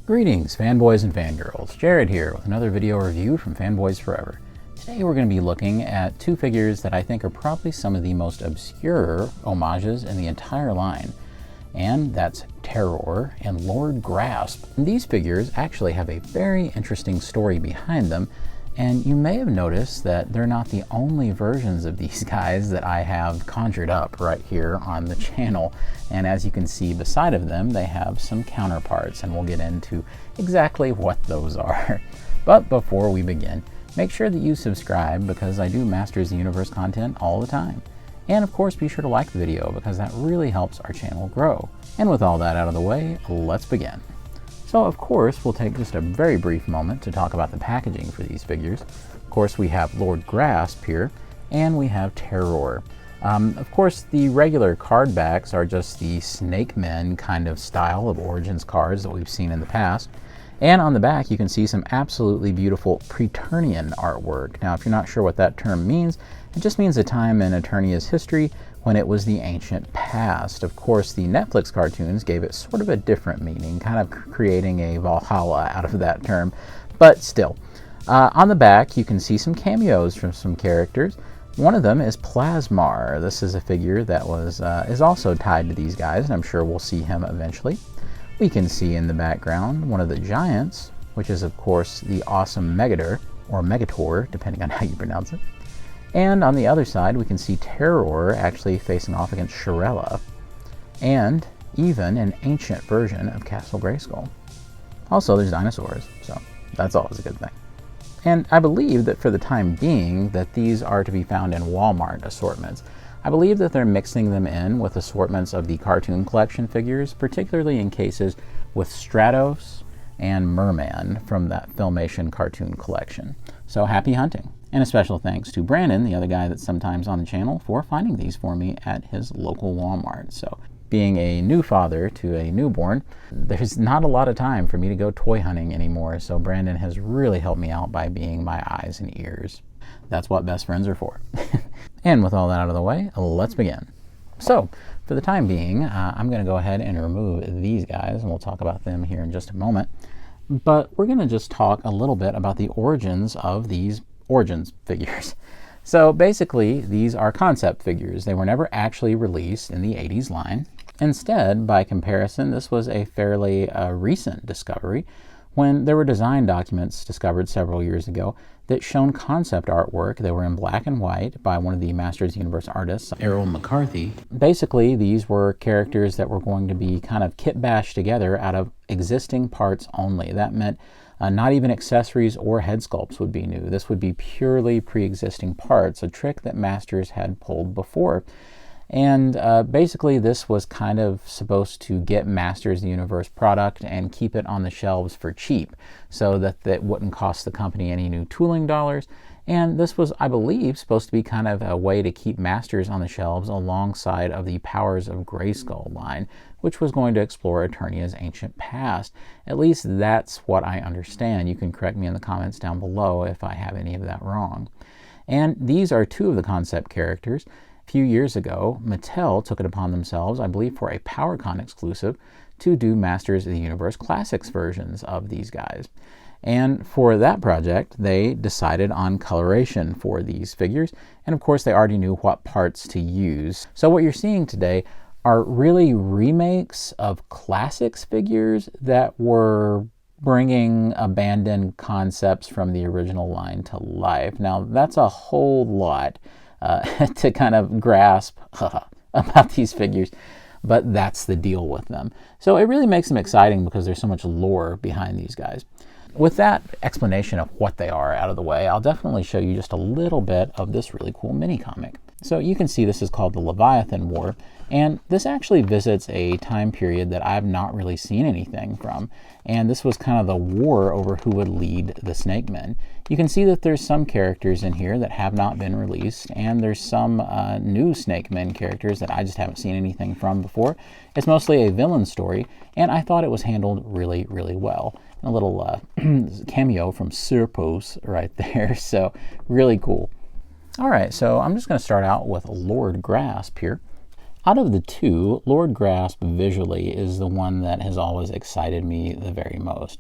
Greetings, fanboys and fangirls. Jared here with another video review from Fanboys Forever. Today we're going to be looking at two figures that I think are probably some of the most obscure homages in the entire line. And that's Terroar and Lord Grasp. And these figures actually have a very interesting story behind them, and you may have noticed that they're not the only versions of these guys that I have conjured up right here on the channel. And as you can see beside of them, they have some counterparts, and we'll get into exactly what those are. But before we begin, make sure that you subscribe because I do Masters of the Universe content all the time. And of course, be sure to like the video because that really helps our channel grow. And with all that out of the way, let's begin. So of course, we'll take just a very brief moment to talk about the packaging for these figures. Of course, we have Lord Grasp here, and we have Terroar. Of course, the regular card backs are just the Snake Men kind of style of Origins cards that we've seen in the past. And on the back, you can see some absolutely beautiful Preternian artwork. Now, if you're not sure what that term means, it just means a time in Eternia's history when it was the ancient past. Of course, the Netflix cartoons gave it sort of a different meaning, kind of creating a Valhalla out of that term, but still. On the back, you can see some cameos from some characters. One of them is Plasmar. This is a figure that is also tied to these guys, and I'm sure we'll see him eventually. We can see in the background one of the giants, which is of course the awesome Megator, or Megator, depending on how you pronounce it. And on the other side, we can see Terror actually facing off against Shirella, and even an ancient version of Castle Grayskull. Also, there's dinosaurs, so that's always a good thing. And I believe that for the time being, that these are to be found in Walmart assortments. I believe that they're mixing them in with assortments of the cartoon collection figures, particularly in cases with Stratos and Merman from that Filmation cartoon collection. So happy hunting. And a special thanks to Brandon, the other guy that's sometimes on the channel, for finding these for me at his local Walmart. So being a new father to a newborn, there's not a lot of time for me to go toy hunting anymore. So Brandon has really helped me out by being my eyes and ears. That's what best friends are for. And with all that out of the way, let's begin. So for the time being, I'm going to go ahead and remove these guys, and we'll talk about them here in just a moment. But we're going to just talk a little bit about the origins of these Origins figures. So basically, these are concept figures. They were never actually released in the 80s line. Instead, by comparison, this was a fairly recent discovery when there were design documents discovered several years ago that shown concept artwork. They were in black and white by one of the Masters of the Universe artists, Errol McCarthy. Basically, these were characters that were going to be kind of kit bashed together out of existing parts only. That meant not even accessories or head sculpts would be new. This would be purely pre-existing parts, a trick that Masters had pulled before. And basically this was kind of supposed to get Masters of the Universe product and keep it on the shelves for cheap so that it wouldn't cost the company any new tooling dollars. And this was, I believe, supposed to be kind of a way to keep Masters on the shelves alongside of the Powers of Grayskull line, which was going to explore Eternia's ancient past. At least that's what I understand. You can correct me in the comments down below if I have any of that wrong. And these are two of the concept characters. A few years ago, Mattel took it upon themselves, I believe for a PowerCon exclusive, to do Masters of the Universe Classics versions of these guys. And for that project, they decided on coloration for these figures. And of course, they already knew what parts to use. So what you're seeing today are really remakes of classics figures that were bringing abandoned concepts from the original line to life. Now, that's a whole lot to kind of grasp about these figures, but that's the deal with them. So it really makes them exciting because there's so much lore behind these guys. With that explanation of what they are out of the way, I'll definitely show you just a little bit of this really cool mini comic. So you can see this is called the Leviathan War, and this actually visits a time period that I've not really seen anything from, and this was kind of the war over who would lead the Snake Men. You can see that there's some characters in here that have not been released, and there's some new Snake Men characters that I just haven't seen anything from before. It's mostly a villain story, and I thought it was handled really, really well. A little cameo from Sirpos right there, so really cool. All right, so I'm just going to start out with Lord Grasp here. Out of the two, Lord Grasp visually is the one that has always excited me the very most.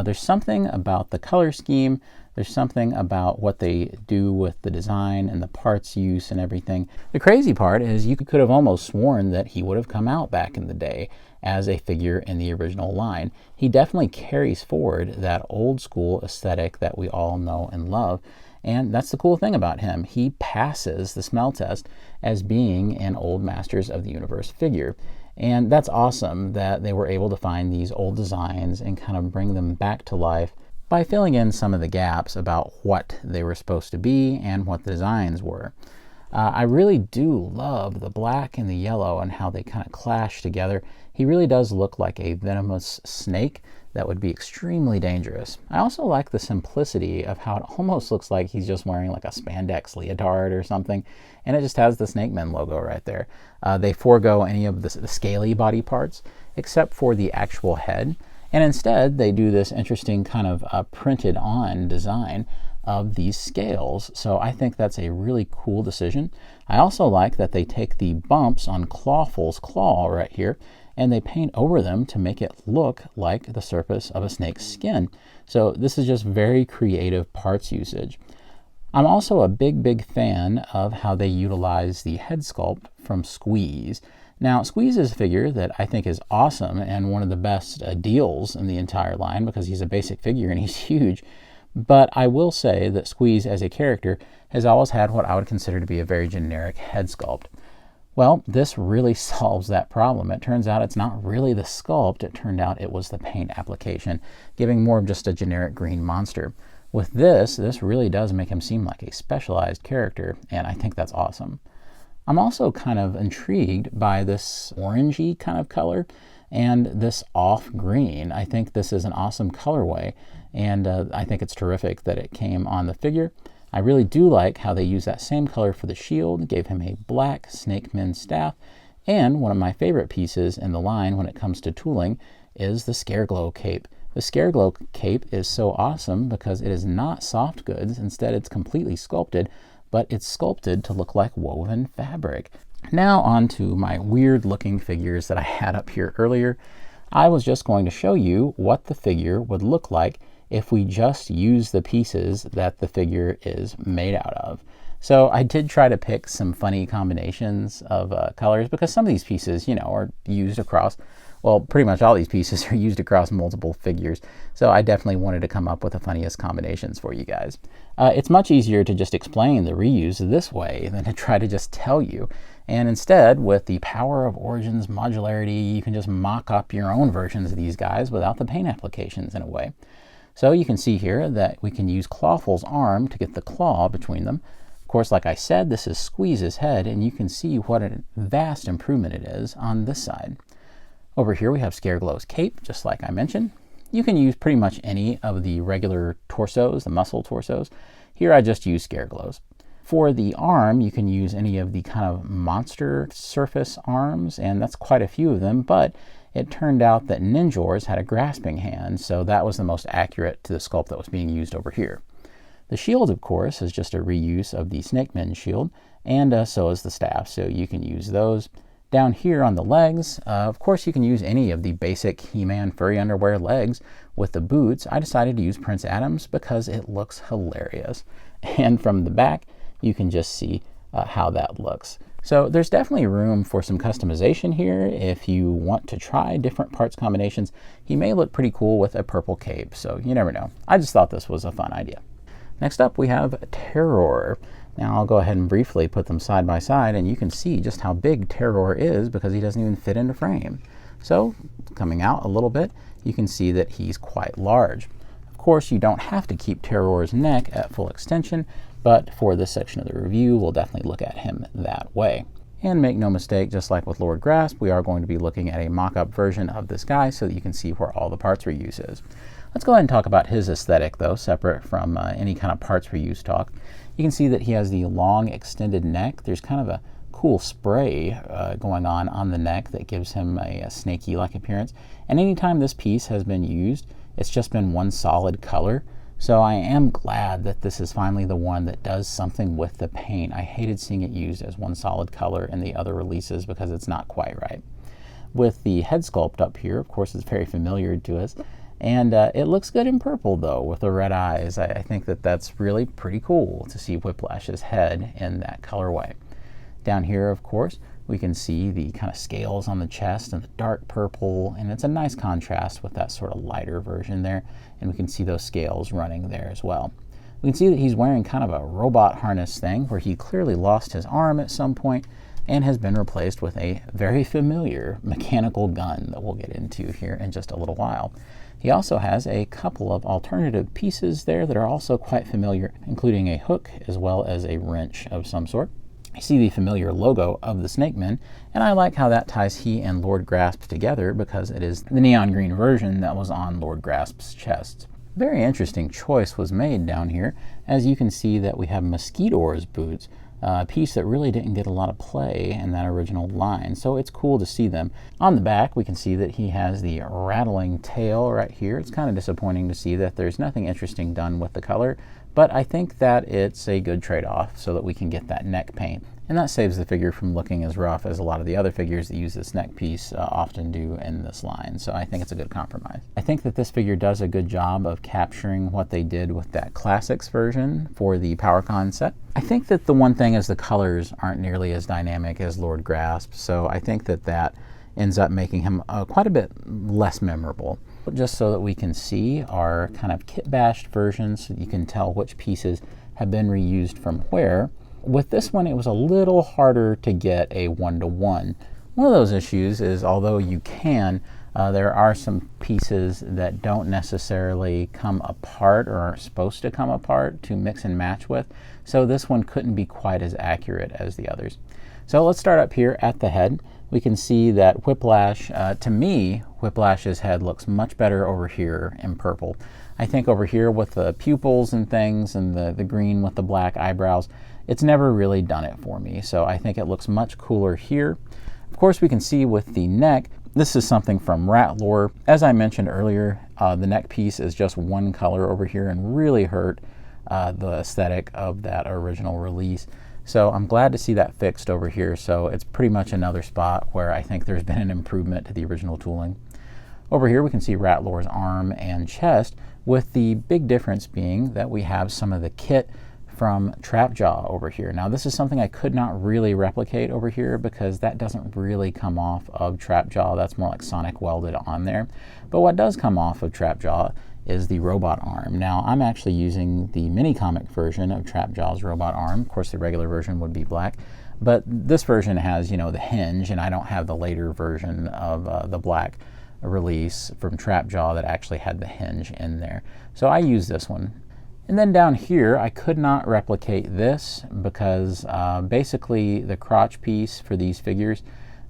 There's something about the color scheme, there's something about what they do with the design and the parts use and everything. The crazy part is you could have almost sworn that he would have come out back in the day as a figure in the original line. He definitely carries forward that old school aesthetic that we all know and love. And that's the cool thing about him. He passes the smell test as being an old Masters of the Universe figure. And that's awesome that they were able to find these old designs and kind of bring them back to life by filling in some of the gaps about what they were supposed to be and what the designs were. I really do love the black and the yellow and how they kind of clash together. He really does look like a venomous snake that would be extremely dangerous. I also like the simplicity of how it almost looks like he's just wearing like a spandex leotard or something, and it just has the Snake Men logo right there. They forego any of the scaly body parts except for the actual head, and instead they do this interesting kind of printed on design of these scales. So I think that's a really cool decision. I also like that they take the bumps on Clawful's claw right here and they paint over them to make it look like the surface of a snake's skin. So this is just very creative parts usage. I'm also a big fan of how they utilize the head sculpt from Squeeze. Now, Squeeze is a figure that I think is awesome and one of the best deals in the entire line because he's a basic figure and he's huge. But I will say that Squeeze as a character has always had what I would consider to be a very generic head sculpt. Well, this really solves that problem. It turns out it's not really the sculpt, it turned out it was the paint application, giving more of just a generic green monster. With this really does make him seem like a specialized character, and I think that's awesome. I'm also kind of intrigued by this orangey kind of color and this off green. I think this is an awesome colorway, and I think it's terrific that it came on the figure. I really do like how they use that same color for the shield, gave him a black Snake Men staff, and one of my favorite pieces in the line when it comes to tooling is the Scareglow cape. The Scareglow cape is so awesome because it is not soft goods, instead it's completely sculpted, but it's sculpted to look like woven fabric. Now on to my weird looking figures that I had up here earlier. I was just going to show you what the figure would look like if we just use the pieces that the figure is made out of. So I did try to pick some funny combinations of colors because some of these pieces, you know, are used across, well, pretty much all these pieces are used across multiple figures. So I definitely wanted to come up with the funniest combinations for you guys. It's much easier to just explain the reuse this way than to try to just tell you. And instead, with the power of Origin's modularity, you can just mock up your own versions of these guys without the paint applications in a way. So you can see here that we can use Clawful's arm to get the claw between them. Of course, like I said, this is Squeeze's head, and you can see what a vast improvement it is on this side. Over here we have Scareglow's cape, just like I mentioned. You can use pretty much any of the regular torsos, the muscle torsos. Here I just use Scareglow's. For the arm, you can use any of the kind of monster surface arms, and that's quite a few of them, but it turned out that Ninjor's had a grasping hand, so that was the most accurate to the sculpt that was being used over here. The shield, of course, is just a reuse of the Snake Men shield, and so is the staff, so you can use those. Down here on the legs, of course you can use any of the basic He-Man furry underwear legs. With the boots, I decided to use Prince Adam's because it looks hilarious. And from the back, you can just see how that looks. So there's definitely room for some customization here. If you want to try different parts combinations, he may look pretty cool with a purple cape, so you never know. I just thought this was a fun idea. Next up, we have Terroar. Now I'll go ahead and briefly put them side by side, and you can see just how big Terroar is because he doesn't even fit into frame. So coming out a little bit, you can see that he's quite large. Of course, you don't have to keep Terroar's neck at full extension, but for this section of the review, we'll definitely look at him that way. And make no mistake, just like with Lord Grasp, we are going to be looking at a mock-up version of this guy so that you can see where all the parts reuse is. Let's go ahead and talk about his aesthetic, though, separate from any kind of parts reuse talk. You can see that he has the long, extended neck. There's kind of a cool spray going on the neck that gives him a snaky-like appearance. And anytime this piece has been used, it's just been one solid color. So I am glad that this is finally the one that does something with the paint. I hated seeing it used as one solid color in the other releases because it's not quite right. With the head sculpt up here, of course, it's very familiar to us. And it looks good in purple, though, with the red eyes. I think that that's really pretty cool to see Whiplash's head in that colorway. Down here, of course, we can see the kind of scales on the chest and the dark purple, and it's a nice contrast with that sort of lighter version there, and we can see those scales running there as well. We can see that he's wearing kind of a robot harness thing where he clearly lost his arm at some point and has been replaced with a very familiar mechanical gun that we'll get into here in just a little while. He also has a couple of alternative pieces there that are also quite familiar, including a hook as well as a wrench of some sort. You see the familiar logo of the Snake Men, and I like how that ties he and Lord Grasp together because it is the neon green version that was on Lord Grasp's chest. Very interesting choice was made down here. As you can see that we have Mosquito's boots, a piece that really didn't get a lot of play in that original line, so it's cool to see them. On the back, we can see that he has the rattling tail right here. It's kind of disappointing to see that there's nothing interesting done with the color, but I think that it's a good trade-off so that we can get that neck paint. And that saves the figure from looking as rough as a lot of the other figures that use this neck piece often do in this line. So I think it's a good compromise. I think that this figure does a good job of capturing what they did with that Classics version for the PowerCon set. I think that the one thing is the colors aren't nearly as dynamic as Lord Grasp, so I think that that ends up making him quite a bit less memorable. Just so that we can see our kind of kit-bashed versions so you can tell which pieces have been reused from where. With this one, it was a little harder to get a one-to-one. One of those issues is, although you can, there are some pieces that don't necessarily come apart or aren't supposed to come apart to mix and match with. So this one couldn't be quite as accurate as the others. So let's start up here at the head. We can see that Whiplash, to me, Whiplash's head looks much better over here in purple. I think over here with the pupils and things and the green with the black eyebrows, it's never really done it for me. So I think it looks much cooler here. Of course, we can see with the neck, this is something from Ratlore. As I mentioned earlier, the neck piece is just one color over here and really hurt the aesthetic of that original release. So I'm glad to see that fixed over here. So it's pretty much another spot where I think there's been an improvement to the original tooling. Over here we can see Ratlore's arm and chest, with the big difference being that we have some of the kit from Trapjaw over here. Now this is something I could not really replicate over here because that doesn't really come off of Trapjaw. That's more like sonic welded on there. But what does come off of Trapjaw is the robot arm. Now I'm actually using the mini comic version of Trapjaw's robot arm. Of course the regular version would be black, but this version has, you know, the hinge, and I don't have the later version of the black release from Trapjaw that actually had the hinge in there. So I use this one. And then down here, I could not replicate this because basically the crotch piece for these figures,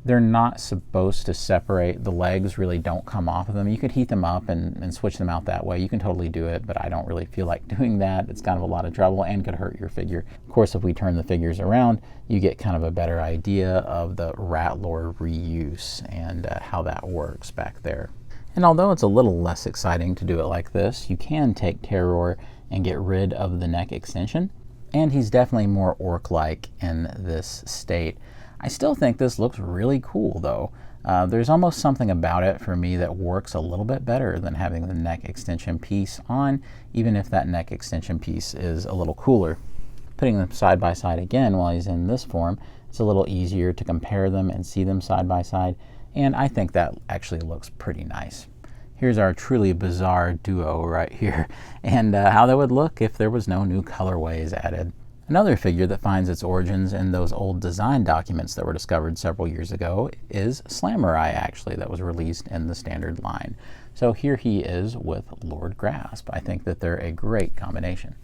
they're not supposed to separate. The legs really don't come off of them. You could heat them up and switch them out that way. You can totally do it, but I don't really feel like doing that. It's kind of a lot of trouble and could hurt your figure. Of course, if we turn the figures around, you get kind of a better idea of the Ratlore reuse and how that works back there. And although it's a little less exciting to do it like this, you can take Terroar and get rid of the neck extension. And he's definitely more orc-like in this state. I still think this looks really cool though. There's almost something about it for me that works a little bit better than having the neck extension piece on, even if that neck extension piece is a little cooler. Putting them side by side again while he's in this form, it's a little easier to compare them and see them side by side, and I think that actually looks pretty nice. Here's our truly bizarre duo right here, and how that would look if there was no new colorways added. Another figure that finds its origins in those old design documents that were discovered several years ago is Slamurai, actually, that was released in the standard line. So here he is with Lord Grasp. I think that they're a great combination.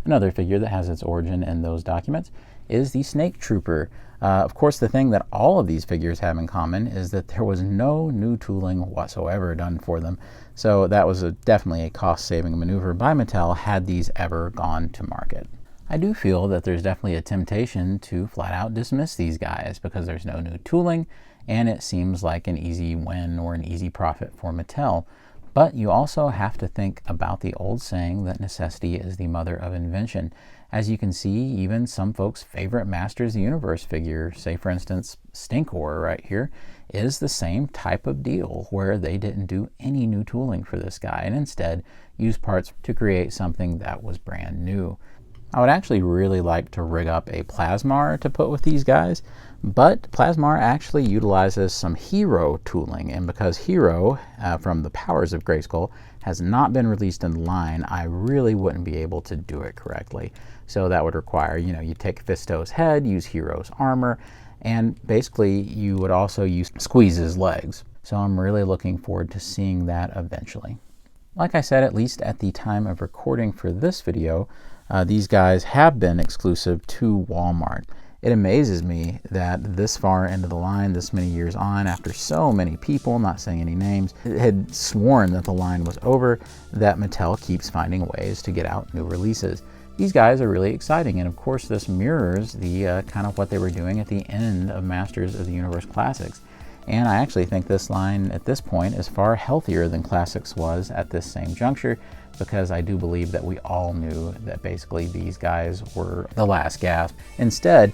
Another figure that has its origin in those documents is the Snake Trooper. Of course, the thing that all of these figures have in common is that there was no new tooling whatsoever done for them. So that was definitely a cost-saving maneuver by Mattel had these ever gone to market. I do feel that there's definitely a temptation to flat out dismiss these guys because there's no new tooling and it seems like an easy win or an easy profit for Mattel. But you also have to think about the old saying that necessity is the mother of invention. As you can see, even some folks' favorite Masters of the Universe figure, say for instance Stinkor right here, is the same type of deal where they didn't do any new tooling for this guy and instead used parts to create something that was brand new. I would actually really like to rig up a Plasmar to put with these guys, but Plasmar actually utilizes some Hero tooling, and because Hero from the Powers of Grayskull has not been released in the line, I really wouldn't be able to do it correctly. So that would require, you take Fisto's head, use Hero's armor, and basically you would also use Squeeze's legs. So I'm really looking forward to seeing that eventually. Like I said, at least at the time of recording for this video, these guys have been exclusive to Walmart. It amazes me that this far into the line, this many years on, after so many people, not saying any names, had sworn that the line was over, that Mattel keeps finding ways to get out new releases. These guys are really exciting, and of course this mirrors the kind of what they were doing at the end of Masters of the Universe Classics. And I actually think this line at this point is far healthier than Classics was at this same juncture, because I do believe that we all knew that basically these guys were the last gasp. Instead,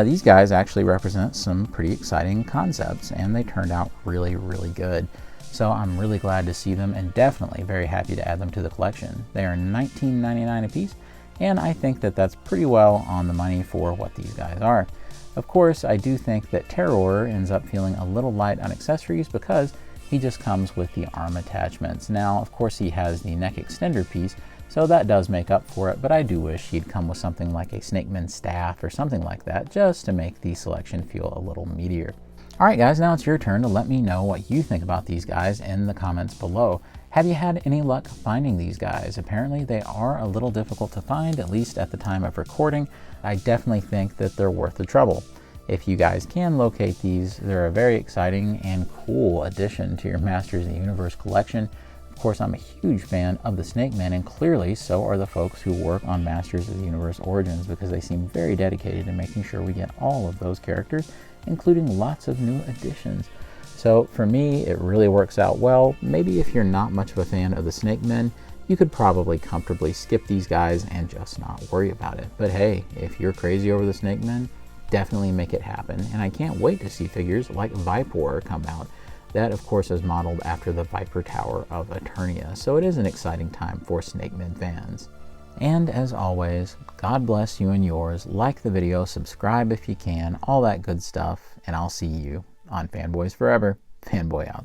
these guys actually represent some pretty exciting concepts, and they turned out really, really good. So I'm really glad to see them, and definitely very happy to add them to the collection. They are $19.99 a piece, and I think that that's pretty well on the money for what these guys are. Of course, I do think that Terroar ends up feeling a little light on accessories because he just comes with the arm attachments. Now, of course, he has the neck extender piece, so that does make up for it, but I do wish he'd come with something like a Snakeman staff or something like that, just to make the selection feel a little meatier. All right, guys, now it's your turn to let me know what you think about these guys in the comments below. Have you had any luck finding these guys? Apparently they are a little difficult to find, at least at the time of recording. I definitely think that they're worth the trouble. If you guys can locate these, they're a very exciting and cool addition to your Masters of the Universe collection. Of course, I'm a huge fan of the Snake Man, and clearly so are the folks who work on Masters of the Universe Origins, because they seem very dedicated to making sure we get all of those characters, including lots of new additions. So for me, it really works out well. Maybe if you're not much of a fan of the Snake Men, you could probably comfortably skip these guys and just not worry about it. But hey, if you're crazy over the Snake Men, definitely make it happen. And I can't wait to see figures like Viper come out. That, of course, is modeled after the Viper Tower of Eternia, so it is an exciting time for Snake Men fans. And as always, God bless you and yours. Like the video, subscribe if you can, all that good stuff, and I'll see you on Fanboys Forever. Fanboy out.